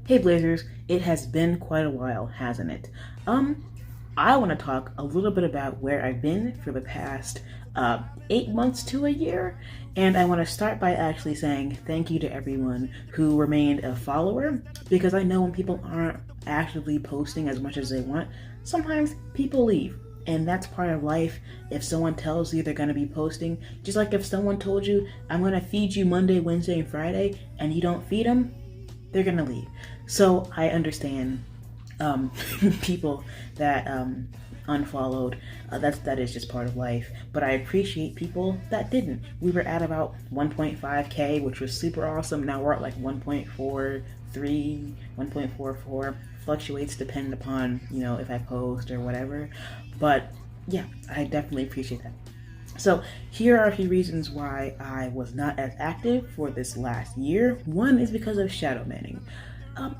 Hey Blazers, it has been quite a while, hasn't it? I want to talk a little bit about where I've been for the past 8 months to a year, and I want to start by actually saying thank you to everyone who remained a follower, because I know when people aren't actively posting as much as they want, sometimes people leave. And that's part of life. If someone tells you they're going to be posting, just like if someone told you, I'm going to feed you Monday, Wednesday, and Friday, and you don't feed them, they're gonna leave. So I understand people that unfollowed. That is just part of life. But I appreciate people that didn't. We were at about 1.5k, which was super awesome. Now we're at like 1.43, 1.44. Fluctuates depending upon if I post or whatever. But yeah, I definitely appreciate that. So here are a few reasons why I was not as active for this last year. One is because of shadow banning.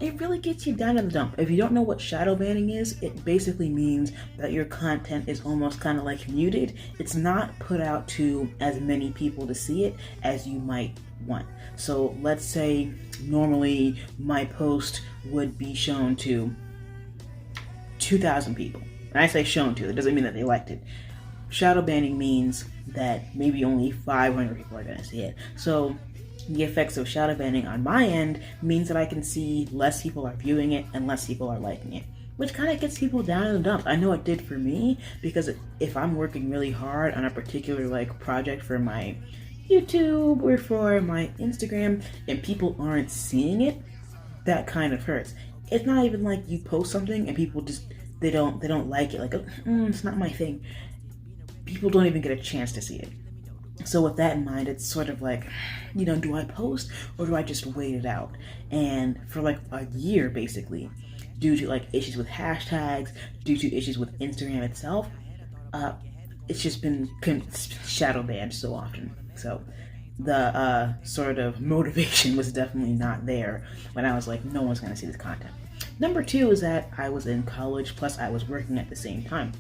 It really gets you down in the dump. If you don't know what shadow banning is, it basically means that your content is almost kind of like muted. It's not put out to as many people to see it as you might want. So let's say normally my post would be shown to 2,000 people. And I say shown to, it doesn't mean that they liked it. Shadow banning means that maybe only 500 people are going to see it. So the effects of shadow banning on my end means that I can see less people are viewing it and less people are liking it, which kind of gets people down in the dumps. I know it did for me, because if I'm working really hard on a particular project for my YouTube or for my Instagram and people aren't seeing it, that kind of hurts. It's not even like you post something and people just they don't like it, like it's not my thing. People don't even get a chance to see it. So with that in mind, it's sort of like, do I post or do I just wait it out? And for like a year, basically, due to issues with hashtags, due to issues with Instagram itself, it's just been shadow banned so often. So the sort of motivation was definitely not there when I was like, no one's gonna see this content. Number two is that I was in college, plus I was working at the same time.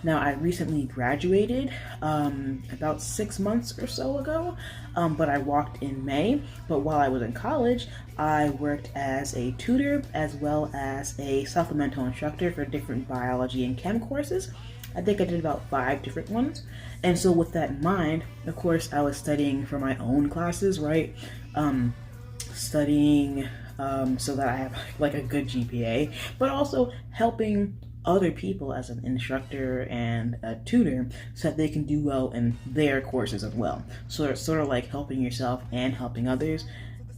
Now, I recently graduated about 6 months or so ago, but I walked in May. But while I was in college, I worked as a tutor as well as a supplemental instructor for different biology and chem courses. I think I did about 5 different ones. And so with that in mind, of course, I was studying for my own classes, right? Studying so that I have a good GPA, but also helping other people as an instructor and a tutor so that they can do well in their courses as well. So it's sort of like helping yourself and helping others,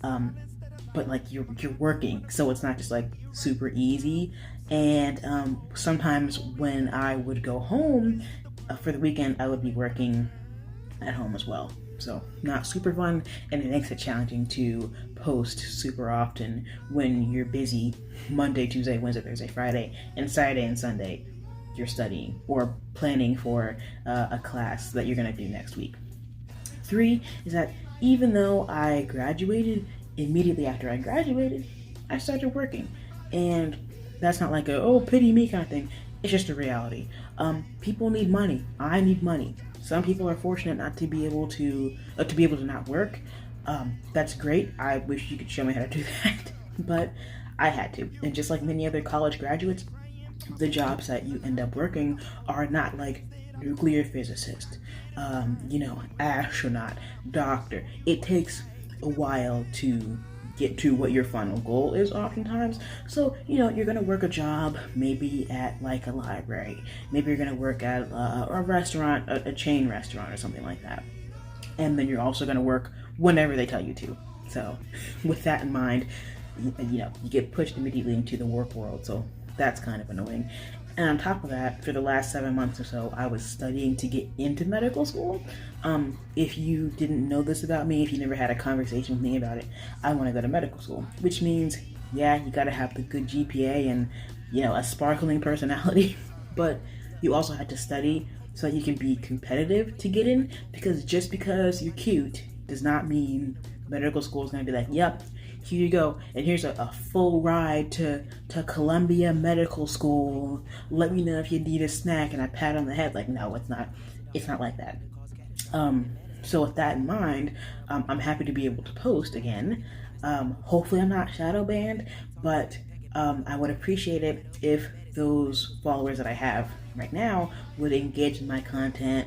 but you're working, so it's not just super easy. And sometimes when I would go home for the weekend, I would be working at home as well. So not super fun, and it makes it challenging to post super often when you're busy Monday, Tuesday, Wednesday, Thursday, Friday, and Saturday and Sunday you're studying or planning for a class that you're going to do next week. 3 is that even though I graduated, immediately after I graduated, I started working. And that's not like a, oh, pity me kind of thing. It's just a reality. People need money. I need money. Some people are fortunate not to be able to not work. That's great. I wish you could show me how to do that, but I had to. And just like many other college graduates, the jobs that you end up working are not like nuclear physicist, astronaut, doctor. It takes a while to get to what your final goal is oftentimes. So, you're going to work a job maybe at a library. Maybe you're going to work at a restaurant, a chain restaurant or something like that. And then you're also going to work whenever they tell you to. So with that in mind, you get pushed immediately into the work world. So that's kind of annoying. And on top of that, for the last 7 months or so, I was studying to get into medical school. If you didn't know this about me, if you never had a conversation with me about it, I want to go to medical school, which means, yeah, you got to have the good GPA and, a sparkling personality, but you also had to study so that you can be competitive to get in, because just because you're cute does not mean medical school is going to be like, yep, here you go, and here's a full ride to Columbia Medical School. Let me know if you need a snack, and a pat on the head. No, it's not like that. So with that in mind, I'm happy to be able to post again. Hopefully I'm not shadow banned, but I would appreciate it if those followers that I have right now would engage in my content.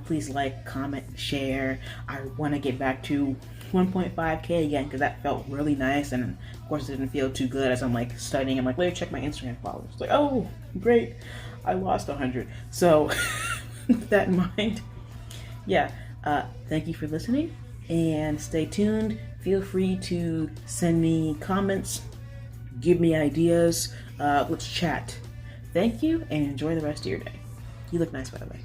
Please like, comment, share. I want to get back to 1.5K again because that felt really nice, and of course it didn't feel too good as I'm like studying. I'm like, let me check my Instagram followers. It's like, oh, great, I lost 100. So with that in mind, yeah, thank you for listening and stay tuned. Feel free to send me comments, give me ideas, let's chat. Thank you and enjoy the rest of your day. You look nice, by the way.